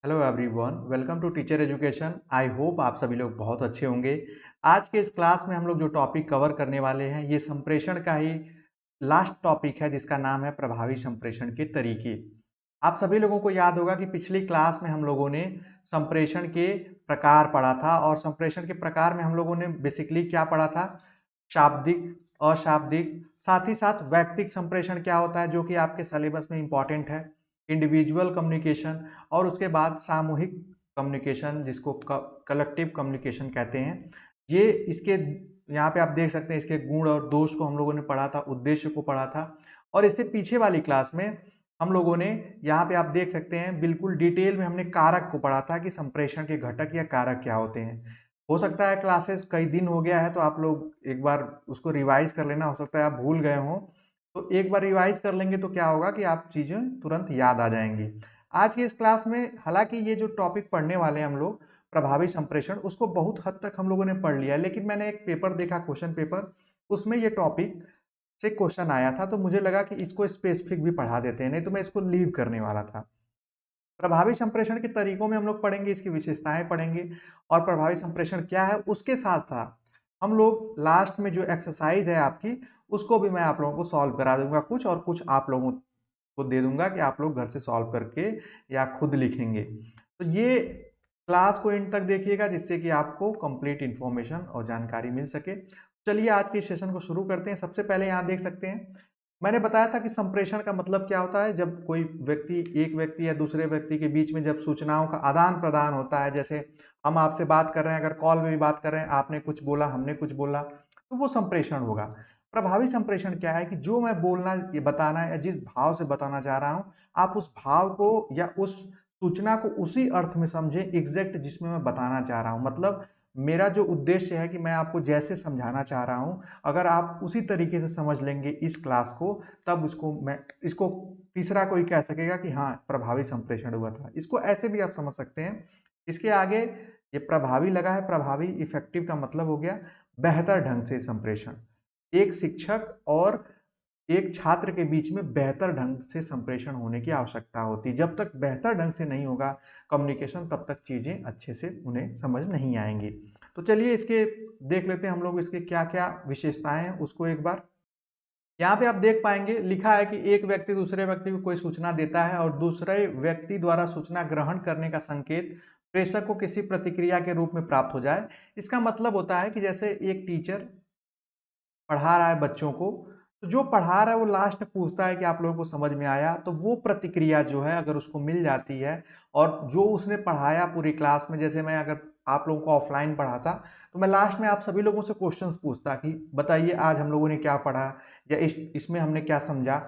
Hello everyone, welcome to teacher education. I hope आप सभी लोग बहुत अच्छे होंगे। आज के इस क्लास में हम लोग जो टॉपिक कवर करने वाले हैं ये संप्रेषण का ही लास्ट टॉपिक है, जिसका नाम है प्रभावी संप्रेषण के तरीके। आप सभी लोगों को याद होगा कि पिछली क्लास में हम लोगों ने संप्रेषण के प्रकार पढ़ा था, और संप्रेषण के प्रकार में हम लोगों ने बेसिकली क्या पढ़ा था? शाब्दिक, अशाब्दिक, साथ ही साथ वैयक्तिक संप्रेषण क्या होता है जो कि आपके सिलेबस में इंपॉर्टेंट है, इंडिविजुअल कम्युनिकेशन, और उसके बाद सामूहिक कम्युनिकेशन जिसको कलेक्टिव कम्युनिकेशन कहते हैं। ये इसके यहाँ पे आप देख सकते हैं, इसके गुण और दोष को हम लोगों ने पढ़ा था, उद्देश्य को पढ़ा था। और इससे पीछे वाली क्लास में हम लोगों ने यहाँ पे आप देख सकते हैं बिल्कुल डिटेल में हमने कारक को पढ़ा था कि संप्रेषण के घटक या कारक क्या होते हैं। हो सकता है क्लासेस कई दिन हो गया है तो आप लोग एक बार उसको रिवाइज कर लेना, हो सकता है आप भूल गए हों। तो एक बार रिवाइज कर लेंगे तो क्या होगा कि आप चीज़ें तुरंत याद आ जाएंगी। आज की इस क्लास में हालांकि ये जो टॉपिक पढ़ने वाले हैं हम लोग, प्रभावी संप्रेषण, उसको बहुत हद तक हम लोगों ने पढ़ लिया है, लेकिन मैंने एक पेपर देखा, क्वेश्चन पेपर, उसमें ये टॉपिक से क्वेश्चन आया था तो मुझे लगा कि इसको स्पेसिफिक भी पढ़ा देते हैं, नहीं तो मैं इसको लीव करने वाला था। प्रभावी संप्रेषण के तरीकों में हम लोग पढ़ेंगे, इसकी विशेषताएं पढ़ेंगे और प्रभावी संप्रेषण क्या है। उसके साथ साथ हम लोग लास्ट में जो एक्सरसाइज है आपकी, उसको भी मैं आप लोगों को सॉल्व करा दूंगा कुछ, और कुछ आप लोगों को दे दूंगा कि आप लोग घर से सॉल्व करके या खुद लिखेंगे। तो ये क्लास को एंड तक देखिएगा जिससे कि आपको कंप्लीट इन्फॉर्मेशन और जानकारी मिल सके। चलिए आज के सेशन को शुरू करते हैं। सबसे पहले यहाँ देख सकते हैं, मैंने बताया था कि संप्रेषण का मतलब क्या होता है। जब कोई व्यक्ति, एक व्यक्ति या दूसरे व्यक्ति के बीच में जब सूचनाओं का आदान प्रदान होता है, जैसे हम आपसे बात कर रहे हैं, अगर कॉल में भी बात कर रहे हैं, आपने कुछ बोला, हमने कुछ बोला, तो वो संप्रेषण होगा। प्रभावी संप्रेषण क्या है कि जो मैं बोलना, ये बताना या जिस भाव से बताना चाह रहा हूं, आप उस भाव को या उस सूचना को उसी अर्थ में समझें एग्जैक्ट जिसमें मैं बताना चाह रहा हूं। मतलब मेरा जो उद्देश्य है कि मैं आपको जैसे समझाना चाह रहा हूं, अगर आप उसी तरीके से समझ लेंगे इस क्लास को, तब इसको तीसरा कोई कह सकेगा कि हाँ प्रभावी संप्रेषण हुआ था। इसको ऐसे भी आप समझ सकते हैं। इसके आगे ये प्रभावी लगा है, प्रभावी इफेक्टिव का मतलब हो गया बेहतर ढंग से संप्रेषण। एक शिक्षक और एक छात्र के बीच में बेहतर ढंग से संप्रेषण होने की आवश्यकता होती है। जब तक बेहतर ढंग से नहीं होगा कम्युनिकेशन, तब तक चीज़ें अच्छे से उन्हें समझ नहीं आएंगी। तो चलिए इसके देख लेते हैं हम लोग, इसके क्या क्या विशेषताएं हैं उसको एक बार। यहाँ पे आप देख पाएंगे लिखा है कि एक व्यक्ति दूसरे व्यक्ति को कोई सूचना देता है और दूसरे व्यक्ति द्वारा सूचना ग्रहण करने का संकेत प्रेषक को किसी प्रतिक्रिया के रूप में प्राप्त हो जाए। इसका मतलब होता है कि जैसे एक टीचर पढ़ा रहा है बच्चों को, तो जो पढ़ा रहा है वो लास्ट में पूछता है कि आप लोगों को समझ में आया, तो वो प्रतिक्रिया जो है अगर उसको मिल जाती है, और जो उसने पढ़ाया पूरी क्लास में, जैसे मैं अगर आप लोगों को ऑफलाइन पढ़ाता तो मैं लास्ट में आप सभी लोगों से क्वेश्चंस पूछता कि बताइए आज हम लोगों ने क्या पढ़ा, या इसमें हमने क्या समझा।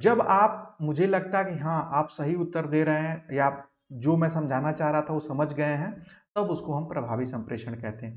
जब आप, मुझे लगता कि हाँ आप सही उत्तर दे रहे हैं या जो मैं समझाना चाह रहा था वो समझ गए हैं, तब उसको हम प्रभावी संप्रेषण कहते हैं।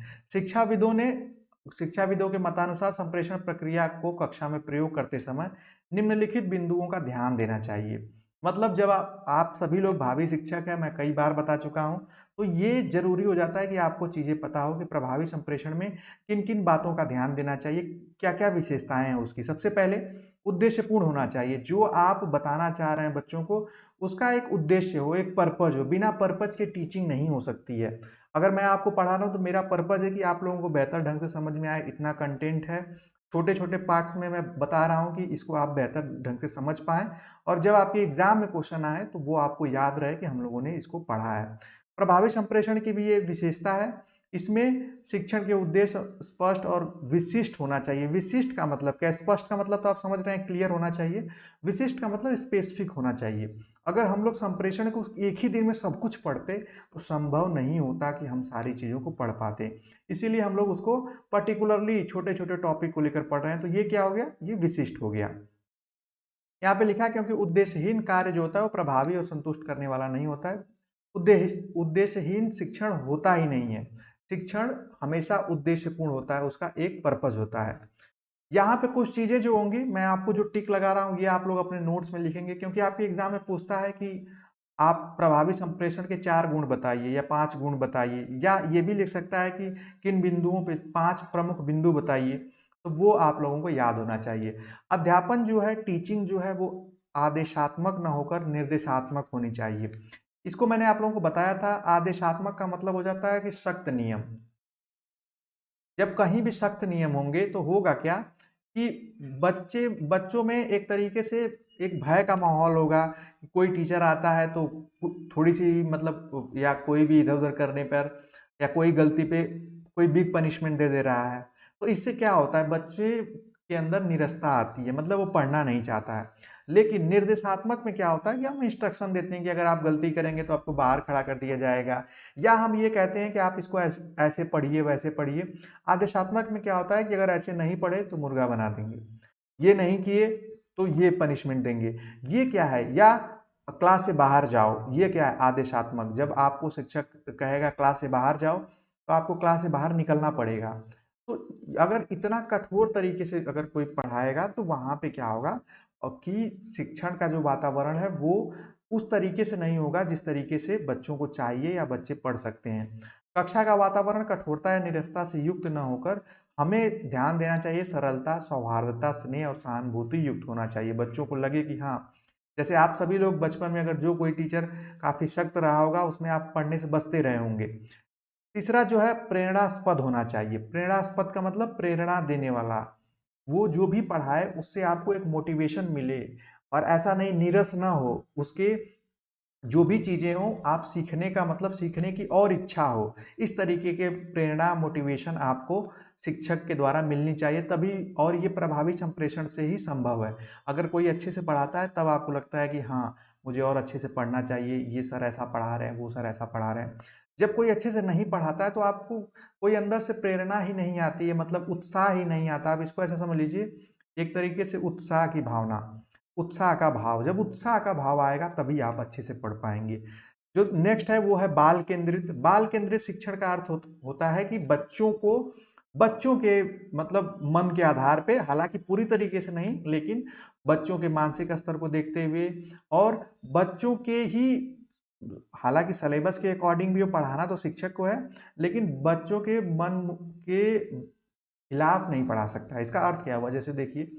शिक्षाविदों के मतानुसार संप्रेषण प्रक्रिया को कक्षा में प्रयोग करते समय निम्नलिखित बिंदुओं का ध्यान देना चाहिए। मतलब जब आप सभी लोग भावी शिक्षक हैं, मैं कई बार बता चुका हूं, तो ये जरूरी हो जाता है कि आपको चीजें पता हो कि प्रभावी संप्रेषण में किन किन बातों का ध्यान देना चाहिए, क्या क्या विशेषताएं हैं उसकी। सबसे पहले उद्देश्यपूर्ण होना चाहिए। जो आप बताना चाह रहे हैं बच्चों को, उसका एक उद्देश्य हो, एक पर्पज हो। बिना पर्पज के टीचिंग नहीं हो सकती है। अगर मैं आपको पढ़ा रहा हूँ तो मेरा पर्पज है कि आप लोगों को बेहतर ढंग से समझ में आए, इतना कंटेंट है, छोटे छोटे पार्ट्स में मैं बता रहा हूँ कि इसको आप बेहतर ढंग से समझ पाएं, और जब आपके एग्जाम में क्वेश्चन आए तो वो आपको याद रहे कि हम लोगों ने इसको पढ़ा है। प्रभावी संप्रेषण की भी ये विशेषता है, इसमें शिक्षण के उद्देश्य स्पष्ट और विशिष्ट होना चाहिए। विशिष्ट का मतलब क्या है? स्पष्ट का मतलब तो आप समझ रहे हैं, क्लियर होना चाहिए। विशिष्ट का मतलब स्पेसिफिक होना चाहिए। अगर हम लोग संप्रेषण को एक ही दिन में सब कुछ पढ़ते तो संभव नहीं होता कि हम सारी चीज़ों को पढ़ पाते। इसीलिए हम लोग उसको पर्टिकुलरली छोटे छोटे टॉपिक को लेकर पढ़ रहे हैं। तो ये क्या हो गया? ये विशिष्ट हो गया। यहाँ पे लिखा है क्योंकि उद्देश्यहीन कार्य जो होता है वो प्रभावी और संतुष्ट करने वाला नहीं होता है। उद्देश्यहीन शिक्षण होता ही नहीं है। शिक्षण हमेशा उद्देश्यपूर्ण होता है, उसका एक पर्पज होता है। यहाँ पे कुछ चीजें जो होंगी, मैं आपको जो टिक लगा रहा हूँ ये आप लोग अपने नोट्स में लिखेंगे, क्योंकि आपके एग्जाम में पूछता है कि आप प्रभावी संप्रेषण के 4 गुण बताइए या 5 गुण बताइए, या ये भी लिख सकता है कि किन बिंदुओं पे 5 प्रमुख बिंदु बताइए। तो वो आप लोगों को याद होना चाहिए। अध्यापन जो है, टीचिंग जो है, वो आदेशात्मक ना होकर निर्देशात्मक होनी चाहिए। इसको मैंने आप लोगों को बताया था, आदेशात्मक का मतलब हो जाता है कि सख्त नियम। जब कहीं भी सख्त नियम होंगे तो होगा क्या कि बच्चों में एक तरीके से एक भय का माहौल होगा। कोई टीचर आता है तो थोड़ी सी मतलब या कोई भी इधर उधर करने पर या कोई गलती पे कोई बिग पनिशमेंट दे दे रहा है, तो इससे क्या होता है, बच्चे के अंदर निरस्ता आती है, मतलब वो पढ़ना नहीं चाहता है। लेकिन निर्देशात्मक में क्या होता है कि हम इंस्ट्रक्शन देते हैं कि अगर आप गलती करेंगे तो आपको बाहर खड़ा कर दिया जाएगा, या हम ये कहते हैं कि आप इसको ऐसे पढ़िए वैसे पढ़िए। आदेशात्मक में क्या होता है कि अगर ऐसे नहीं पढ़े तो मुर्गा बना देंगे, ये नहीं किए तो ये पनिशमेंट देंगे। ये क्या है, या क्लास से बाहर जाओ, ये क्या है आदेशात्मक। जब आपको शिक्षक कहेगा क्लास से बाहर जाओ तो आपको क्लास से बाहर निकलना पड़ेगा। तो अगर इतना कठोर तरीके से अगर कोई पढ़ाएगा तो वहाँ पे क्या होगा और कि शिक्षण का जो वातावरण है वो उस तरीके से नहीं होगा जिस तरीके से बच्चों को चाहिए या बच्चे पढ़ सकते हैं। कक्षा का वातावरण कठोरता या निरस्ता से युक्त न होकर हमें ध्यान देना चाहिए, सरलता, सौहार्दता, स्नेह और सहानुभूति युक्त होना चाहिए। बच्चों को लगे कि हाँ, जैसे आप सभी लोग बचपन में अगर जो कोई टीचर काफ़ी सख्त रहा होगा उसमें आप पढ़ने से बचते रहे होंगे। तीसरा जो है प्रेरणास्पद होना चाहिए। प्रेरणास्पद का मतलब प्रेरणा देने वाला। वो जो भी पढ़ाए उससे आपको एक मोटिवेशन मिले और ऐसा नहीं नीरस ना हो। उसके जो भी चीज़ें हों आप सीखने का मतलब सीखने की और इच्छा हो। इस तरीके के प्रेरणा मोटिवेशन आपको शिक्षक के द्वारा मिलनी चाहिए तभी, और ये प्रभावी संप्रेषण से ही संभव है। अगर कोई अच्छे से पढ़ाता है तब आपको लगता है कि हाँ, मुझे और अच्छे से पढ़ना चाहिए, ये सर ऐसा पढ़ा रहे हैं, वो सर ऐसा पढ़ा रहे हैं। जब कोई अच्छे से नहीं पढ़ाता है तो आपको कोई अंदर से प्रेरणा ही नहीं आती है, मतलब उत्साह ही नहीं आता। आप इसको ऐसा समझ लीजिए, एक तरीके से उत्साह की भावना, उत्साह का भाव। जब उत्साह का भाव आएगा तभी आप अच्छे से पढ़ पाएंगे। जो नेक्स्ट है वो है बाल केंद्रित। बाल केंद्रित शिक्षण का अर्थ होता है कि बच्चों के मतलब मन के आधार पे, हालांकि पूरी तरीके से नहीं, लेकिन बच्चों के मानसिक स्तर को देखते हुए और बच्चों के ही, हालांकि सिलेबस के अकॉर्डिंग भी वो पढ़ाना तो शिक्षक को है, लेकिन बच्चों के मन के खिलाफ नहीं पढ़ा सकता। इसका अर्थ क्या हुआ, जैसे देखिए,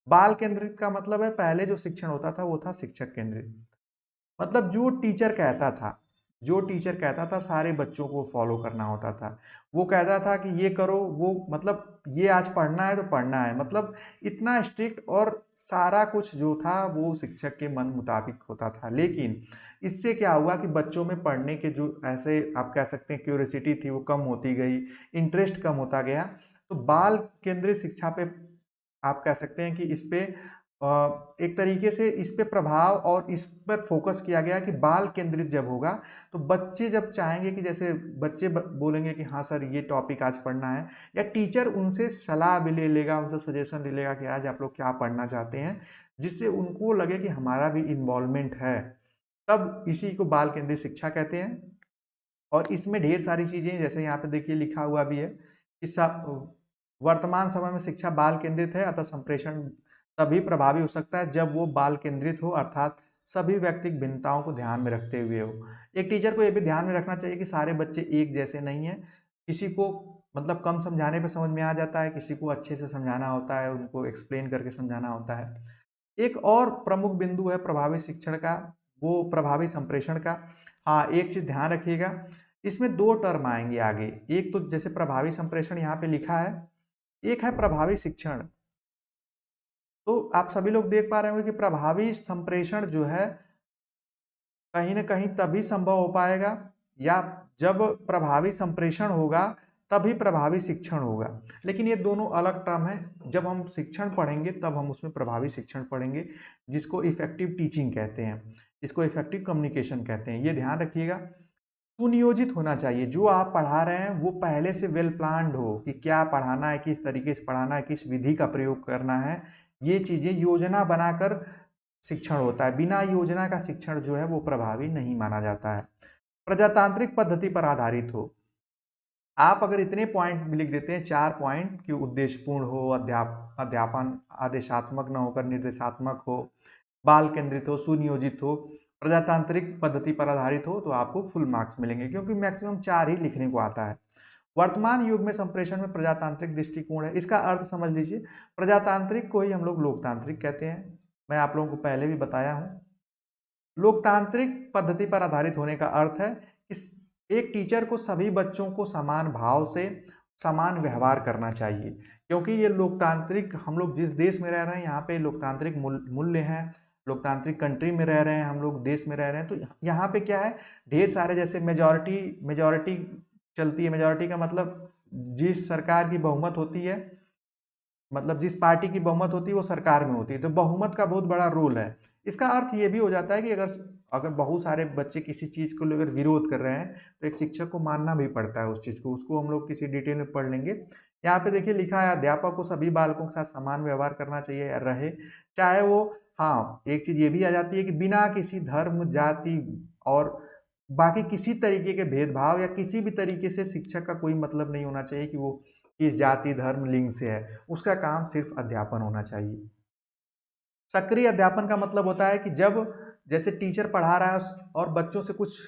बाल केंद्रित का मतलब है पहले जो शिक्षण होता था वो था शिक्षक केंद्रित। मतलब जो टीचर कहता था सारे बच्चों को फॉलो करना होता था। वो कहता था कि ये करो, वो मतलब ये आज पढ़ना है तो पढ़ना है, मतलब इतना स्ट्रिक्ट, और सारा कुछ जो था वो शिक्षक के मन मुताबिक होता था। लेकिन इससे क्या हुआ कि बच्चों में पढ़ने के जो ऐसे आप कह सकते हैं क्यूरियोसिटी थी वो कम होती गई, इंटरेस्ट कम होता गया। तो बाल केंद्रित शिक्षा पे आप कह सकते हैं कि इस पे एक तरीके से इस पे प्रभाव और इस पर फोकस किया गया कि बाल केंद्रित जब होगा तो बच्चे जब चाहेंगे कि जैसे बच्चे बोलेंगे कि हाँ सर ये टॉपिक आज पढ़ना है, या टीचर उनसे सलाह भी ले लेगा, उनसे सजेशन ले लेगा कि आज आप लोग क्या पढ़ना चाहते हैं, जिससे उनको लगे कि हमारा भी इन्वॉल्वमेंट है, तब इसी को बाल केंद्रित शिक्षा कहते हैं। और इसमें ढेर सारी चीज़ें, जैसे यहाँ पे देखिए लिखा हुआ भी है कि वर्तमान समय में शिक्षा बाल केंद्रित है, अतः संप्रेषण तभी प्रभावी हो सकता है जब वो बाल केंद्रित हो, अर्थात सभी व्यक्तिगत भिन्नताओं को ध्यान में रखते हुए हो। एक टीचर को ये भी ध्यान में रखना चाहिए कि सारे बच्चे एक जैसे नहीं हैं। किसी को मतलब कम समझाने पे समझ में आ जाता है, किसी को अच्छे से समझाना होता है, उनको एक्सप्लेन करके समझाना होता है। एक और प्रमुख बिंदु है प्रभावी शिक्षण का, वो प्रभावी संप्रेषण का। हाँ, एक चीज़ ध्यान रखिएगा, इसमें दो टर्म आएंगे आगे। एक तो जैसे प्रभावी संप्रेषण यहाँ पे लिखा है, एक है प्रभावी शिक्षण। तो आप सभी लोग देख पा रहे होंगे कि प्रभावी संप्रेषण जो है कहीं ना कहीं तभी संभव हो पाएगा, या जब प्रभावी संप्रेषण होगा तभी प्रभावी शिक्षण होगा। लेकिन ये दोनों अलग टर्म है। जब हम शिक्षण पढ़ेंगे तब हम उसमें प्रभावी शिक्षण पढ़ेंगे, जिसको इफेक्टिव टीचिंग कहते हैं, इसको इफेक्टिव कम्युनिकेशन कहते हैं। ये ध्यान रखिएगा। सुनियोजित होना चाहिए, जो आप पढ़ा रहे हैं वो पहले से वेल प्लान्ड हो कि क्या पढ़ाना है, किस तरीके से पढ़ाना है, किस विधि का प्रयोग करना है। ये चीज़ें योजना बनाकर शिक्षण होता है। बिना योजना का शिक्षण जो है वो प्रभावी नहीं माना जाता है। प्रजातांत्रिक पद्धति पर आधारित हो। आप अगर इतने पॉइंट भी लिख देते हैं, 4 पॉइंट, कि उद्देश्यपूर्ण हो, अध्यापन आदेशात्मक न होकर निर्देशात्मक हो, बाल केंद्रित हो, सुनियोजित हो, प्रजातांत्रिक पद्धति पर आधारित हो, तो आपको फुल मार्क्स मिलेंगे, क्योंकि मैक्सिमम 4 ही लिखने को आता है। वर्तमान युग में संप्रेषण में प्रजातांत्रिक दृष्टिकोण है। इसका अर्थ समझ लीजिए, प्रजातांत्रिक को ही हम लोग लोकतांत्रिक कहते हैं। मैं आप लोगों को पहले भी बताया हूँ। लोकतांत्रिक पद्धति पर आधारित होने का अर्थ है कि एक टीचर को सभी बच्चों को समान भाव से समान व्यवहार करना चाहिए, क्योंकि ये लोकतांत्रिक, हम लोग जिस देश में रह रहे हैं यहाँ पे लोकतांत्रिक मूल्य हैं, लोकतांत्रिक कंट्री में रह रहे हैं हम लोग, देश में रह रहे हैं। तो यहाँ पे क्या है, ढेर सारे जैसे मेजॉरिटी चलती है। मेजॉरिटी का मतलब जिस सरकार की बहुमत होती है, मतलब जिस पार्टी की बहुमत होती है वो सरकार में होती है, तो बहुमत का बहुत बड़ा रोल है। इसका अर्थ ये भी हो जाता है कि अगर बहुत सारे बच्चे किसी चीज़ को लेकर विरोध कर रहे हैं तो एक शिक्षक को मानना भी पड़ता है उस चीज़ को। उसको हम लोग किसी डिटेल में पढ़ लेंगे। यहाँ पे देखिए लिखा है, अध्यापक को सभी बालकों के साथ समान व्यवहार करना चाहिए रहे, चाहे वो, हाँ एक चीज़ ये भी आ जाती है कि बिना किसी धर्म, जाति और बाकी किसी तरीके के भेदभाव या किसी भी तरीके से शिक्षक का कोई मतलब नहीं होना चाहिए कि वो किस जाति, धर्म, लिंग से है। उसका काम सिर्फ अध्यापन होना चाहिए। सक्रिय अध्यापन का मतलब होता है कि जब जैसे टीचर पढ़ा रहा है और बच्चों से कुछ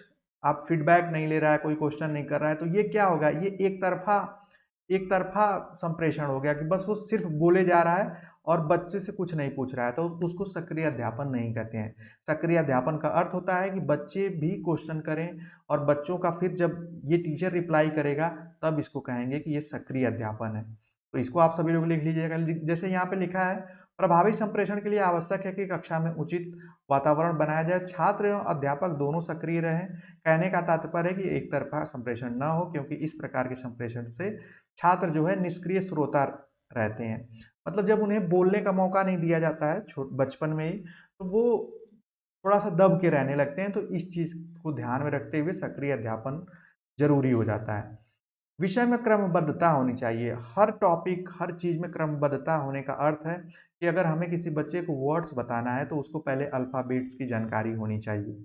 आप फीडबैक नहीं ले रहा है, कोई क्वेश्चन नहीं कर रहा है, तो ये क्या होगा, ये एक तरफा संप्रेषण हो गया कि बस वो सिर्फ बोले जा रहा है और बच्चे से कुछ नहीं पूछ रहा है, तो उसको सक्रिय अध्यापन नहीं कहते हैं। सक्रिय अध्यापन का अर्थ होता है कि बच्चे भी क्वेश्चन करें और बच्चों का फिर जब ये टीचर रिप्लाई करेगा तब इसको कहेंगे कि ये सक्रिय अध्यापन है। तो इसको आप सभी लोग लिख लीजिएगा। जैसे यहाँ पे लिखा है, प्रभावी संप्रेषण के लिए आवश्यक है कि कक्षा में उचित वातावरण बनाया जाए, छात्र एवं अध्यापक दोनों सक्रिय रहें। कहने का तात्पर्य है कि एक तरफा संप्रेषण न हो, क्योंकि इस प्रकार के संप्रेषण से छात्र जो है निष्क्रिय श्रोता रहते हैं। मतलब जब उन्हें बोलने का मौका नहीं दिया जाता है बचपन में ही, तो वो थोड़ा सा दब के रहने लगते हैं। तो इस चीज़ को ध्यान में रखते हुए सक्रिय अध्यापन जरूरी हो जाता है। विषय में क्रमबद्धता होनी चाहिए। हर टॉपिक, हर चीज़ में क्रमबद्धता होने का अर्थ है कि अगर हमें किसी बच्चे को वर्ड्स बताना है तो उसको पहले अल्फ़ाबेट्स की जानकारी होनी चाहिए।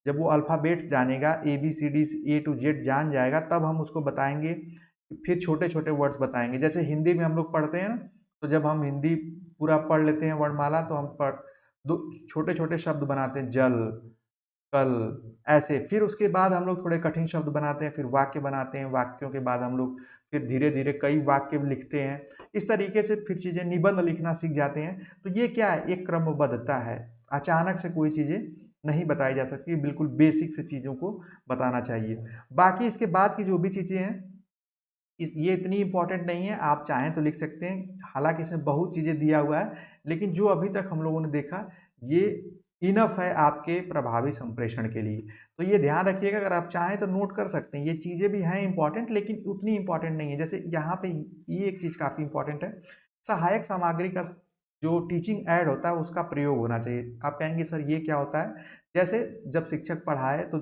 जब वो अल्फ़ाबेट्स जानेगा, ABCD A to Z जान जाएगा, तब हम उसको बताएंगे। फिर छोटे छोटे वर्ड्स बताएंगे। जैसे हिंदी में हम लोग पढ़ते हैं ना, तो जब हम हिंदी पूरा पढ़ लेते हैं वर्णमाला, तो हम दो छोटे छोटे शब्द बनाते हैं, जल, कल, ऐसे। फिर उसके बाद हम लोग थोड़े कठिन शब्द बनाते हैं, फिर वाक्य बनाते हैं, वाक्यों के बाद हम लोग फिर धीरे धीरे कई वाक्य लिखते हैं। इस तरीके से फिर चीज़ें, निबंध लिखना सीख जाते हैं। तो ये क्या है, एक क्रमबद्धता है। अचानक से कोई चीज़ें नहीं बताई जा सकती, बिल्कुल बेसिक से चीज़ों को बताना चाहिए। बाकी इसके बाद की जो भी चीज़ें हैं, ये इतनी इंपॉर्टेंट नहीं है, आप चाहें तो लिख सकते हैं। हालांकि इसमें बहुत चीज़ें दिया हुआ है, लेकिन जो अभी तक हम लोगों ने देखा, ये इनफ है आपके प्रभावी संप्रेषण के लिए। तो ये ध्यान रखिएगा, अगर आप चाहें तो नोट कर सकते हैं। ये चीज़ें भी हैं इंपॉर्टेंट, लेकिन उतनी इंपॉर्टेंट नहीं है। जैसे यहाँ पे ये एक चीज़ काफ़ी इंपॉर्टेंट है, सहायक सामग्री का जो टीचिंग ऐड होता है उसका प्रयोग होना चाहिए। आप कहेंगे सर ये क्या होता है? जैसे जब शिक्षक पढ़ाए तो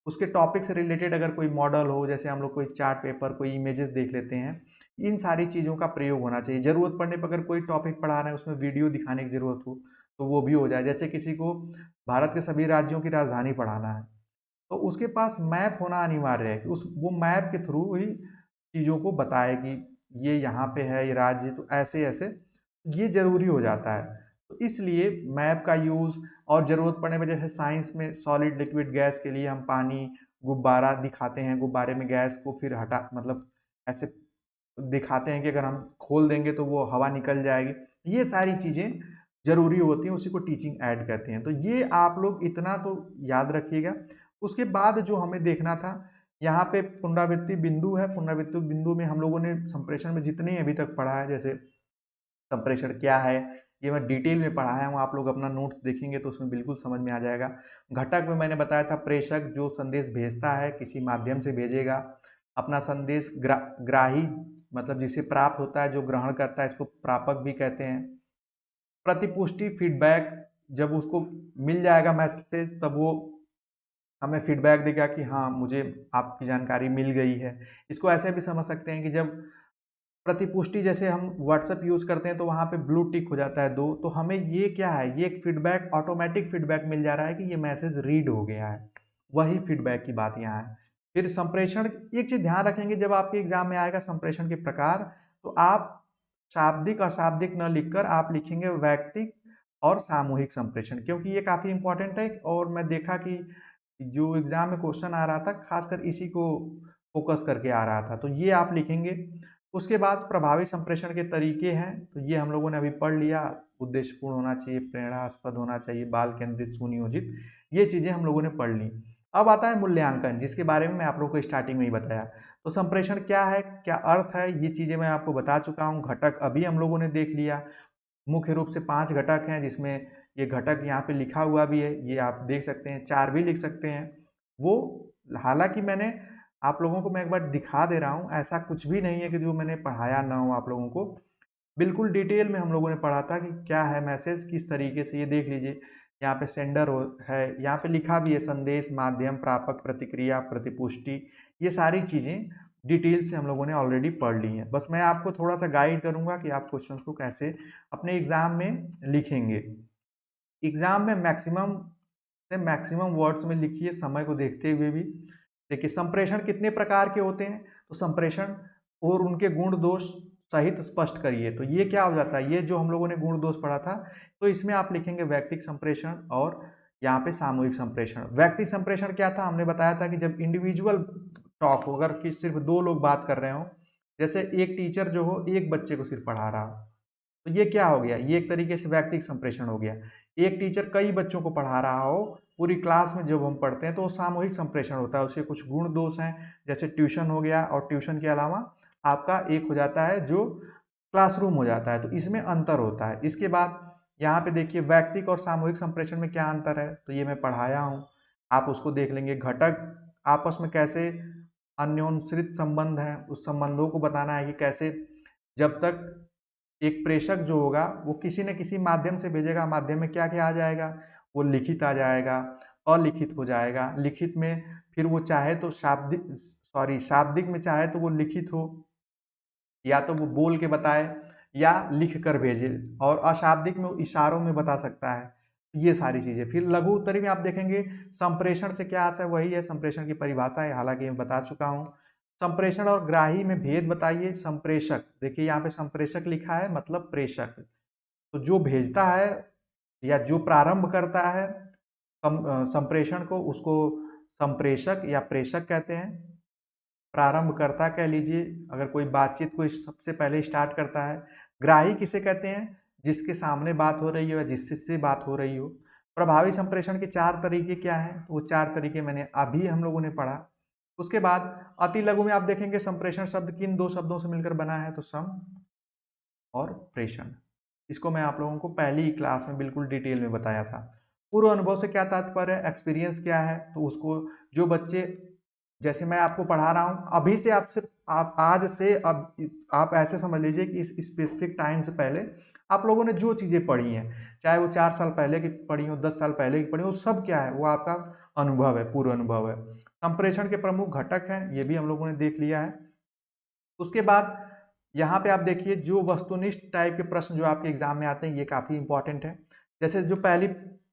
उसके टॉपिक से रिलेटेड अगर कोई मॉडल हो, जैसे हम लोग कोई चार्ट पेपर, कोई इमेजेस देख लेते हैं, इन सारी चीज़ों का प्रयोग होना चाहिए। ज़रूरत पड़ने पर अगर कोई टॉपिक पढ़ा रहे हैं उसमें वीडियो दिखाने की ज़रूरत हो तो वो भी हो जाए। जैसे किसी को भारत के सभी राज्यों की राजधानी पढ़ाना है, तो उसके पास मैप होना अनिवार्य है कि वो मैप के थ्रू ही चीज़ों को बताए कि ये यहाँ पे है, ये राज्य, तो ऐसे ऐसे ये ज़रूरी हो जाता है। तो इसलिए मैप का यूज़, और ज़रूरत पड़ने पर जैसे साइंस में सॉलिड लिक्विड गैस के लिए हम पानी, गुब्बारा दिखाते हैं, गुब्बारे में गैस को फिर हटा, मतलब ऐसे दिखाते हैं कि अगर हम खोल देंगे तो वो हवा निकल जाएगी। ये सारी चीज़ें ज़रूरी होती हैं, उसी को टीचिंग ऐड कहते हैं। तो ये आप लोग इतना तो याद रखिएगा। उसके बाद जो हमें देखना था, यहाँ पे पुनरावृत्ति बिंदु है। पुनरावृत्ति बिंदु में हम लोगों ने संप्रेषण में जितने अभी तक पढ़ा है, जैसे संप्रेषण क्या है, ये मैं डिटेल में पढ़ाया हूँ। आप लोग अपना नोट्स देखेंगे तो उसमें बिल्कुल समझ में आ जाएगा। घटक में मैंने बताया था, प्रेषक जो संदेश भेजता है, किसी माध्यम से भेजेगा अपना संदेश। ग्राही मतलब जिसे प्राप्त होता है, जो ग्रहण करता है, इसको प्रापक भी कहते हैं। प्रतिपुष्टि फीडबैक, जब उसको मिल जाएगा मैसेज तब वो हमें फीडबैक देगा कि हाँ मुझे आपकी जानकारी मिल गई है। इसको ऐसे भी समझ सकते हैं कि जब प्रतिपुष्टि, जैसे हम व्हाट्सएप यूज़ करते हैं तो वहाँ पे ब्लू टिक हो जाता है 2, तो हमें ये क्या है, ये एक फीडबैक, ऑटोमेटिक फीडबैक मिल जा रहा है कि ये मैसेज रीड हो गया है। वही फीडबैक की बात यहाँ है। फिर संप्रेषण, एक चीज़ ध्यान रखेंगे, जब आपके एग्जाम में आएगा संप्रेषण के प्रकार, तो आप शाब्दिक अशाब्दिक न लिखकर आप लिखेंगे वैयक्तिक और सामूहिक संप्रेषण, क्योंकि ये काफ़ी इंपॉर्टेंट है। और मैं देखा कि जो एग्जाम में क्वेश्चन आ रहा था, खासकर इसी को फोकस करके आ रहा था, तो ये आप लिखेंगे। उसके बाद प्रभावी संप्रेषण के तरीके हैं, तो ये हम लोगों ने अभी पढ़ लिया। उद्देश्यपूर्ण होना चाहिए, प्रेरणास्पद होना चाहिए, बाल केंद्रित, सुनियोजित, ये चीज़ें हम लोगों ने पढ़ ली। अब आता है मूल्यांकन, जिसके बारे में मैं आप लोगों को स्टार्टिंग में ही बताया। तो संप्रेषण क्या है, क्या अर्थ है, ये चीज़ें मैं आपको बता चुका हूँ। घटक अभी हम लोगों ने देख लिया। मुख्य रूप से 5 घटक हैं, जिसमें ये घटक यहाँ पे लिखा हुआ भी है, ये आप देख सकते हैं, 4 भी लिख सकते हैं। वो हालांकि मैंने आप लोगों को मैं एक बार दिखा दे रहा हूँ, ऐसा कुछ भी नहीं है कि जो मैंने पढ़ाया ना हो आप लोगों को। बिल्कुल डिटेल में हम लोगों ने पढ़ा था कि क्या है मैसेज, किस तरीके से, ये देख लीजिए यहाँ पे सेंडर है, यहाँ पे लिखा भी है संदेश, माध्यम, प्रापक, प्रतिक्रिया, प्रतिपुष्टि, ये सारी चीज़ें डिटेल से हम लोगों ने ऑलरेडी पढ़ ली हैं। बस मैं आपको थोड़ा सा गाइड करूँगा कि आप क्वेश्चंस को कैसे अपने एग्ज़ाम में लिखेंगे। एग्ज़ाम में मैक्सिमम से मैक्सिमम वर्ड्स में लिखिए, समय को देखते हुए भी। देखिए संप्रेषण कितने प्रकार के होते हैं, तो संप्रेषण और उनके गुण दोष सहित स्पष्ट करिए। तो ये क्या हो जाता है, ये जो हम लोगों ने गुण दोष पढ़ा था, तो इसमें आप लिखेंगे व्यक्तिगत संप्रेषण और यहाँ पे सामूहिक संप्रेषण। व्यक्ति संप्रेषण क्या था, हमने बताया था कि जब इंडिविजुअल टॉक हो, अगर कि सिर्फ 2 लोग बात कर रहे हो, जैसे एक टीचर जो हो एक बच्चे को सिर्फ पढ़ा रहा हो, तो ये क्या हो गया, ये एक तरीके से व्यक्तिगत संप्रेषण हो गया। एक टीचर कई बच्चों को पढ़ा रहा हो पूरी क्लास में, जब हम पढ़ते हैं तो सामूहिक संप्रेषण होता है। उसके कुछ गुण दोष हैं, जैसे ट्यूशन हो गया, और ट्यूशन के अलावा आपका एक हो जाता है जो क्लासरूम हो जाता है, तो इसमें अंतर होता है। इसके बाद यहाँ पे देखिए व्यक्तिगत और सामूहिक संप्रेषण में क्या अंतर है, तो ये मैं पढ़ाया हूँ, आप उसको देख लेंगे। घटक आपस में कैसे अन्योन्श्रित संबंध हैं, उस संबंधों को बताना है कि कैसे, जब तक एक प्रेषक जो होगा वो किसी न किसी माध्यम से भेजेगा, माध्यम में क्या क्या आ जाएगा, वो लिखित आ जाएगा, अलिखित हो जाएगा। लिखित में फिर वो चाहे तो शाब्दिक में चाहे तो वो लिखित हो, या तो वो बोल के बताए या लिख कर भेजे, और अशाब्दिक में वो इशारों में बता सकता है। ये सारी चीजें। फिर लघु उत्तरी में आप देखेंगे संप्रेषण से क्या आशा है, वही है संप्रेषण की परिभाषा है, हालांकि मैं बता चुका हूँ। संप्रेषण और ग्राही में भेद बताइए। संप्रेषक, देखिए यहाँ पे संप्रेषक लिखा है, मतलब प्रेषक, तो जो भेजता है या जो प्रारंभ करता है संप्रेषण को, उसको संप्रेषक या प्रेषक कहते हैं। प्रारंभकर्ता कह लीजिए, अगर कोई बातचीत को सबसे पहले स्टार्ट करता है। ग्राही किसे कहते हैं, जिसके सामने बात हो रही हो या जिससे बात हो रही हो। प्रभावी संप्रेषण के 4 तरीके क्या हैं, तो वो 4 तरीके मैंने अभी हम लोगों ने पढ़ा। उसके बाद अति लघु में आप देखेंगे संप्रेषण शब्द किन 2 शब्दों से मिलकर बना है, तो सम और प्रेषण। इसको मैं आप लोगों को पहली ही क्लास में बिल्कुल डिटेल में बताया था। पूर्व अनुभव से क्या तात्पर्य है, एक्सपीरियंस क्या है, तो उसको जो बच्चे, जैसे मैं आपको पढ़ा रहा हूँ अभी से, आप आज से, अब आप ऐसे समझ लीजिए कि इस स्पेसिफिक टाइम से पहले आप लोगों ने जो चीज़ें पढ़ी हैं, चाहे वो 4 साल पहले की पढ़ी हो, 10 साल पहले की पढ़ी हो, सब क्या है, वो आपका अनुभव है, पूर्व अनुभव है। संप्रेषण के प्रमुख घटक हैं, ये भी हम लोगों ने देख लिया है। उसके बाद यहाँ पे आप देखिए जो वस्तुनिष्ठ टाइप के प्रश्न जो आपके एग्जाम में आते हैं, ये काफ़ी इंपॉर्टेंट है। जैसे जो पहली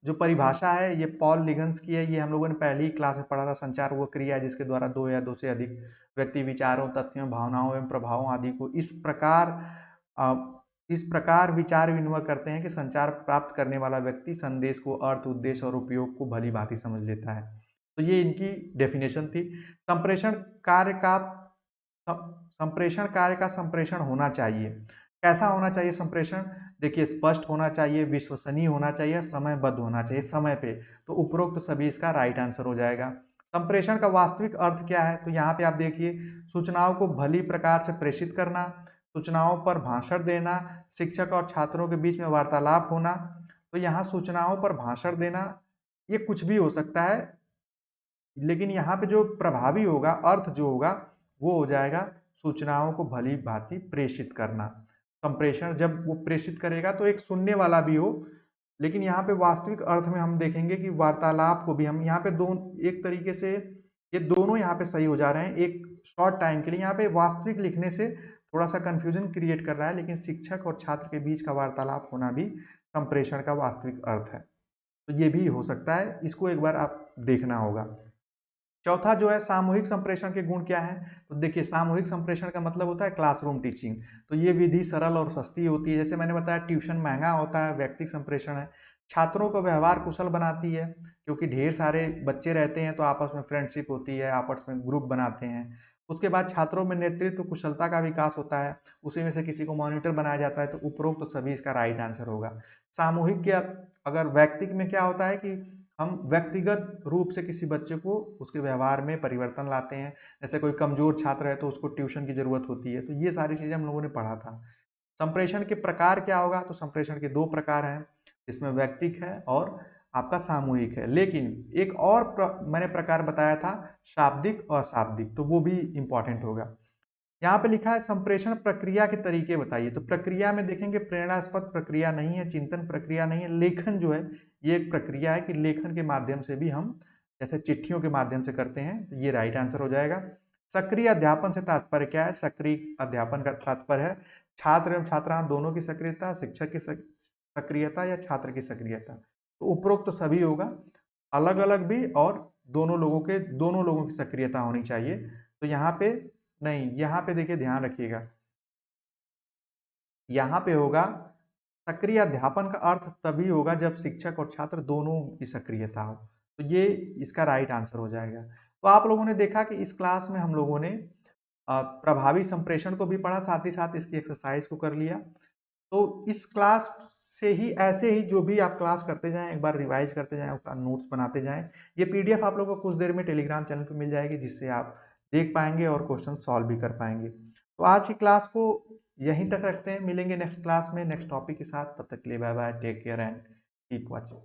जो परिभाषा है, ये पॉल लिगन्स की है, ये हम लोगों ने पहली ही क्लास में पढ़ा था। संचार वो क्रिया है जिसके द्वारा 2 या 2 से अधिक व्यक्ति विचारों, तथ्यों, भावनाओं एवं प्रभावों आदि को इस प्रकार विचार विनिमय करते हैं कि संचार प्राप्त करने वाला व्यक्ति संदेश को, अर्थ, उद्देश्य और उपयोग को भली भांति समझ लेता है। तो ये इनकी डेफिनेशन थी। संप्रेषण कार्य का संप्रेषण होना चाहिए। कैसा होना चाहिए संप्रेषण, देखिए स्पष्ट होना चाहिए, विश्वसनीय होना चाहिए, समयबद्ध होना चाहिए, समय पे। तो उपरोक्त सभी इसका राइट आंसर हो जाएगा। संप्रेषण का वास्तविक अर्थ क्या है, तो यहाँ पे आप देखिए सूचनाओं को भली प्रकार से प्रेषित करना, सूचनाओं पर भाषण देना, शिक्षक और छात्रों के बीच में वार्तालाप होना। तो यहाँ सूचनाओं पर भाषण देना, ये कुछ भी हो सकता है, लेकिन यहाँ पे जो प्रभावी होगा, अर्थ जो होगा, वो हो जाएगा सूचनाओं को भली भांति प्रेषित करना। संप्रेषण जब वो प्रेषित करेगा तो एक सुनने वाला भी हो, लेकिन यहाँ पे वास्तविक अर्थ में हम देखेंगे कि वार्तालाप को भी हम यहाँ पे एक तरीके से ये दोनों यहाँ पे सही हो जा रहे हैं एक शॉर्ट टाइम के लिए। यहाँ पे वास्तविक लिखने से थोड़ा सा कंफ्यूजन क्रिएट कर रहा है, लेकिन शिक्षक और छात्र के बीच का वार्तालाप होना भी संप्रेषण का वास्तविक अर्थ है। तो ये भी हो सकता है, इसको एक बार आप देखना होगा। चौथा जो है सामूहिक संप्रेषण के गुण क्या हैं, तो देखिए सामूहिक संप्रेषण का मतलब होता है क्लासरूम टीचिंग। तो ये विधि सरल और सस्ती होती है, जैसे मैंने बताया ट्यूशन महंगा होता है, व्यक्तिगत संप्रेषण है। छात्रों को व्यवहार कुशल बनाती है, क्योंकि ढेर सारे बच्चे रहते हैं तो आपस में फ्रेंडशिप होती है, आपस में ग्रुप बनाते हैं। उसके बाद छात्रों में नेतृत्व कुशलता का विकास होता है, उसी में से किसी को मॉनिटर बनाया जाता है, तो उपरोक्त तो सभी इसका राइट आंसर होगा। सामूहिक क्या, अगर व्यक्तिक में क्या होता है कि हम व्यक्तिगत रूप से किसी बच्चे को उसके व्यवहार में परिवर्तन लाते हैं, जैसे कोई कमजोर छात्र है तो उसको ट्यूशन की जरूरत होती है, तो ये सारी चीजें हम लोगों ने पढ़ा था। संप्रेषण के प्रकार क्या होगा, तो संप्रेषण के दो प्रकार हैं, इसमें व्यक्तिक है और आपका सामूहिक है। लेकिन एक और मैंने प्रकार बताया था, शाब्दिक और अशाब्दिक, तो वो भी इंपॉर्टेंट होगा। यहाँ पे लिखा है संप्रेषण प्रक्रिया के तरीके बताइए, तो प्रक्रिया में देखेंगे प्रेरणास्पद प्रक्रिया नहीं है, चिंतन प्रक्रिया नहीं है, लेखन जो है ये एक प्रक्रिया है कि लेखन के माध्यम से भी हम जैसे चिट्ठियों के माध्यम से करते हैं, तो ये राइट आंसर हो जाएगा। सक्रिय अध्यापन से तात्पर्य क्या है, सक्रिय अध्यापन का तात्पर्य है छात्र एवं छात्रा दोनों की सक्रियता, शिक्षक की सक्रियता या छात्र की सक्रियता, तो उपरोक्त तो सभी होगा, अलग अलग भी और दोनों लोगों की सक्रियता होनी चाहिए। तो यहाँ पे नहीं, यहाँ पे देखिए ध्यान रखिएगा, यहाँ पे होगा सक्रिय अध्यापन का अर्थ तभी होगा जब शिक्षक और छात्र दोनों की सक्रियता हो, तो ये इसका राइट आंसर हो जाएगा। तो आप लोगों ने देखा कि इस क्लास में हम लोगों ने प्रभावी संप्रेषण को भी पढ़ा, साथ ही साथ इसकी एक्सरसाइज को कर लिया। तो इस क्लास से ही ऐसे ही जो भी आप क्लास करते जाएं, एक बार रिवाइज करते जाएं, उसका नोट्स बनाते जाएं। ये पीडीएफ आप लोगों को कुछ देर में टेलीग्राम चैनल पे मिल जाएगी, जिससे आप देख पाएंगे और क्वेश्चन सॉल्व भी कर पाएंगे। तो आज की क्लास को यहीं तक रखते हैं, मिलेंगे नेक्स्ट क्लास में नेक्स्ट टॉपिक के साथ। तब तक के लिए bye bye, take care and keep watching.